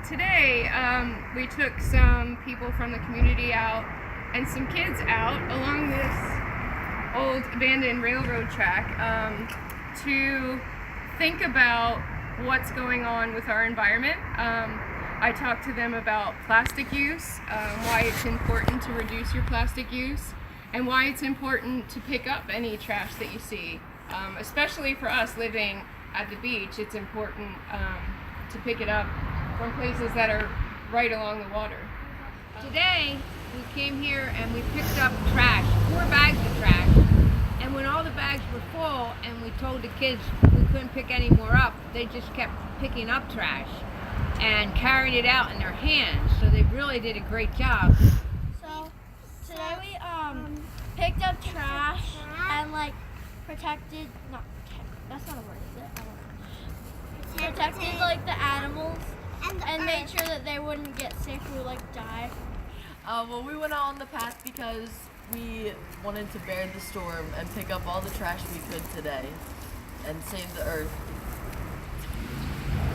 today we took some people from the community out and some kids out along this old abandoned railroad track to think about what's going on with our environment. I talked to them about plastic use, why it's important to reduce your plastic use, and why it's important to pick up any trash that you see. Especially for us living at the beach, it's important to pick it up from places that are right along the water. Today, we came here and we picked up trash, 4 bags of trash. And when all the bags were full and we told the kids we couldn't pick any more up, they just kept picking up trash and carrying it out in their hands. So they really did a great job. So today we picked up trash and protected, not protect, that's not a word, is it? Protected the animals and made sure that they wouldn't get sick or die. Well, we went out on the path because we wanted to bear the storm and pick up all the trash we could today and save the earth.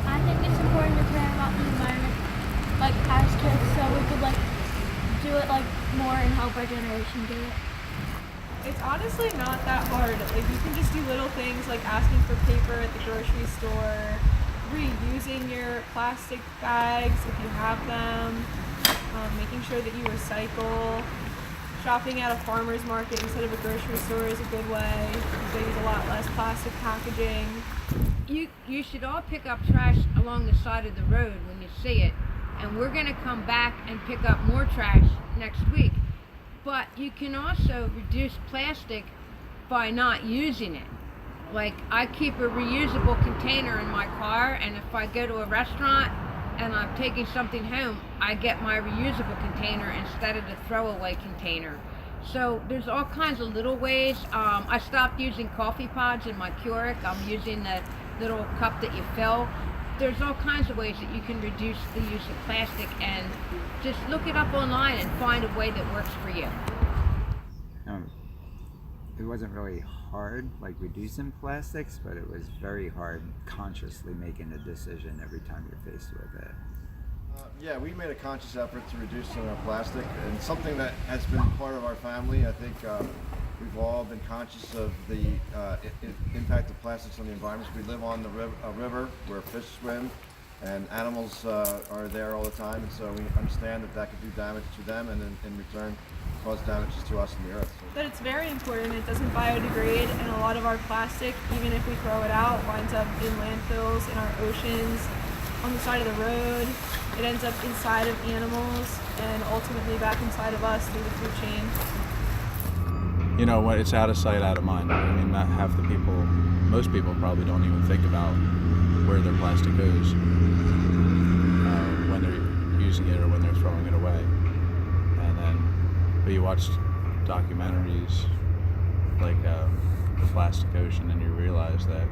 I think it's important to care about the environment as kids so we could do it more and help our generation do it. It's honestly not that hard. You can just do little things like asking for paper at the grocery store, reusing your plastic bags if you have them, making sure that you recycle. Shopping at a farmer's market instead of a grocery store is a good way. They use a lot less plastic packaging. You should all pick up trash along the side of the road when you see it. And we're going to come back and pick up more trash next week. But you can also reduce plastic by not using it. I keep a reusable container in my car, and if I go to a restaurant and I'm taking something home, I get my reusable container instead of the throwaway container. So there's all kinds of little ways. I stopped using coffee pods in my Keurig. I'm using the little cup that you fill. There's all kinds of ways that you can reduce the use of plastic, and just look it up online and find a way that works for you. It wasn't really hard, reducing plastics, but it was very hard consciously making a decision every time you're faced with it. Yeah, we made a conscious effort to reduce some of our plastic, and something that has been part of our family. I think we've all been conscious of the impact of plastics on the environment. We live on a river where fish swim, and animals are there all the time, and so we understand that could do damage to them, and then in return cause damages to us and the earth. But it's very important. It doesn't biodegrade, and a lot of our plastic, even if we throw it out, winds up in landfills, in our oceans, on the side of the road. It ends up inside of animals and ultimately back inside of us through the food chain. When it's out of sight, out of mind. Not half the people, most people probably don't even think about where their plastic goes when they're using it or when they're throwing it away. But you watch documentaries like The Plastic Ocean, and you realize that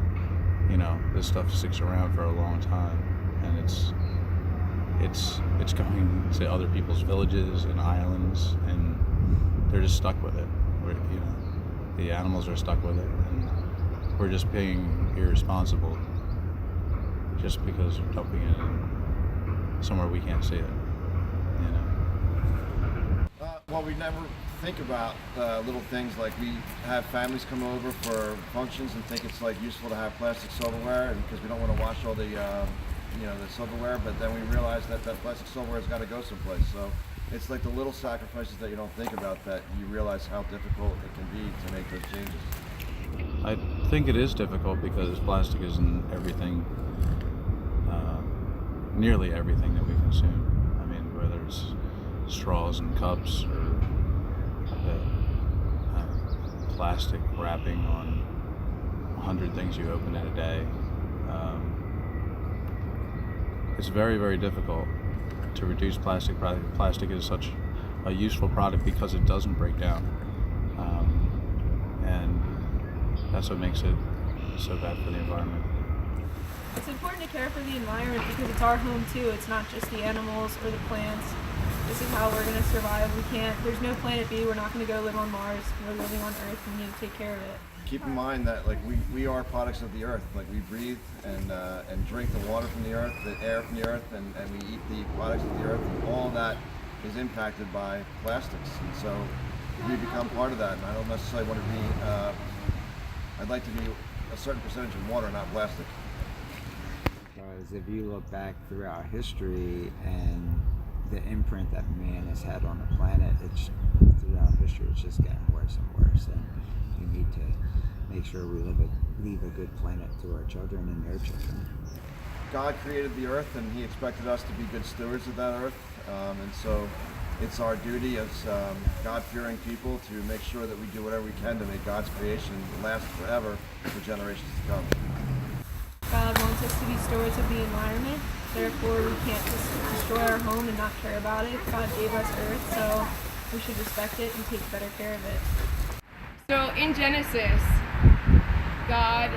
this stuff sticks around for a long time, and it's going to other people's villages and islands, and they're just stuck with it. The animals are stuck with it, and we're just being irresponsible just because we're dumping it in somewhere we can't see it. Well, we never think about little things like we have families come over for functions and think it's useful to have plastic silverware, and because we don't want to wash all the the silverware, but then we realize that plastic silverware's got to go someplace. So it's the little sacrifices that you don't think about that you realize how difficult it can be to make those changes. I think it is difficult because plastic is in everything, nearly everything that we consume. Whether it's straws and cups or plastic wrapping on 100 things you open in a day. It's very, very difficult to reduce plastic. Plastic is such a useful product because it doesn't break down. And that's what makes it so bad for the environment. It's important to care for the environment because it's our home too. It's not just the animals or the plants. this is how we're going to survive. There's no planet B. We're not going to go live on Mars. We're living on Earth. We need to take care of it. Keep in mind that like we are products of the earth. Like we breathe and drink the water from the earth, the air from the earth, and we eat the products of the earth, and all that is impacted by plastics. And so we become part of that. And I don't necessarily want to be. I'd like to be a certain percentage of water, not plastic. Because if you look back throughout history and the imprint that man has had on the planet, it's throughout history it's just getting worse and worse, and we need to make sure we leave a good planet to our children and their children. God created the earth, and He expected us to be good stewards of that earth, and so it's our duty as God-fearing people to make sure that we do whatever we can to make God's creation last forever for generations to come. God wants us to be stewards of the environment. Therefore, we can't just destroy our home and not care about it. God gave us Earth, so we should respect it and take better care of it. So in Genesis, God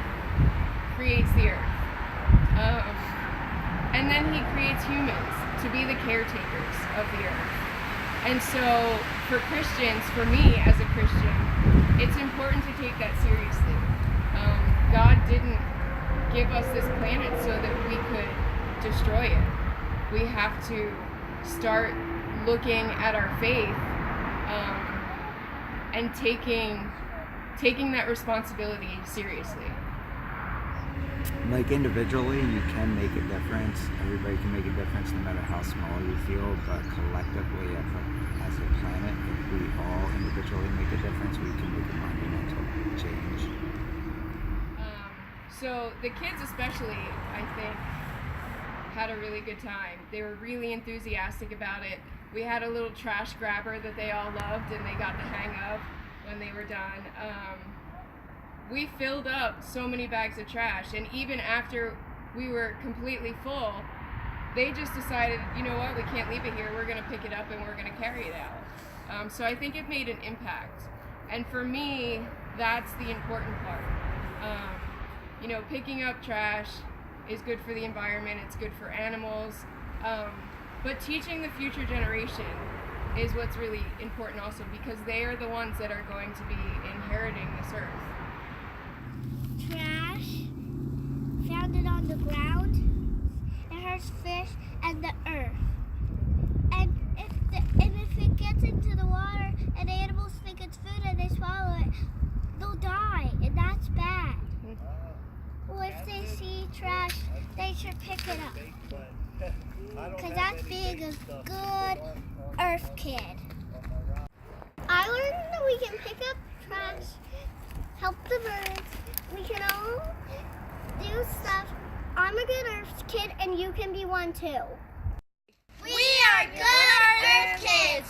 creates the earth. And then He creates humans to be the caretakers of the earth. And so for Christians, for me as a Christian, it's important to take that seriously. God didn't give us this planet so that we could destroy it. We have to start looking at our faith and taking that responsibility seriously. Like individually, you can make a difference. Everybody can make a difference no matter how small you feel, but collectively as a planet, if we all individually make a difference, we can make a monumental change. So the kids especially, I think, had a really good time. They were really enthusiastic about it. We had a little trash grabber that they all loved and they got the hang of when they were done. We filled up so many bags of trash, and even after we were completely full, they just decided, you know what, we can't leave it here, we're going to pick it up and we're going to carry it out. So I think it made an impact. And for me, that's the important part. Picking up trash is good for the environment, it's good for animals, but teaching the future generation is what's really important also, because they are the ones that are going to be inheriting this earth. Trash found on the ground, it hurts fish and the earth. And if it gets into the water and animals think it's food and they swallow it, they'll die, and that's bad. Well, if they see trash, they should pick it up, because that's being a good earth kid. I learned that we can pick up trash, help the birds, we can all do stuff. I'm a good earth kid, and you can be one too. We are good earth kids,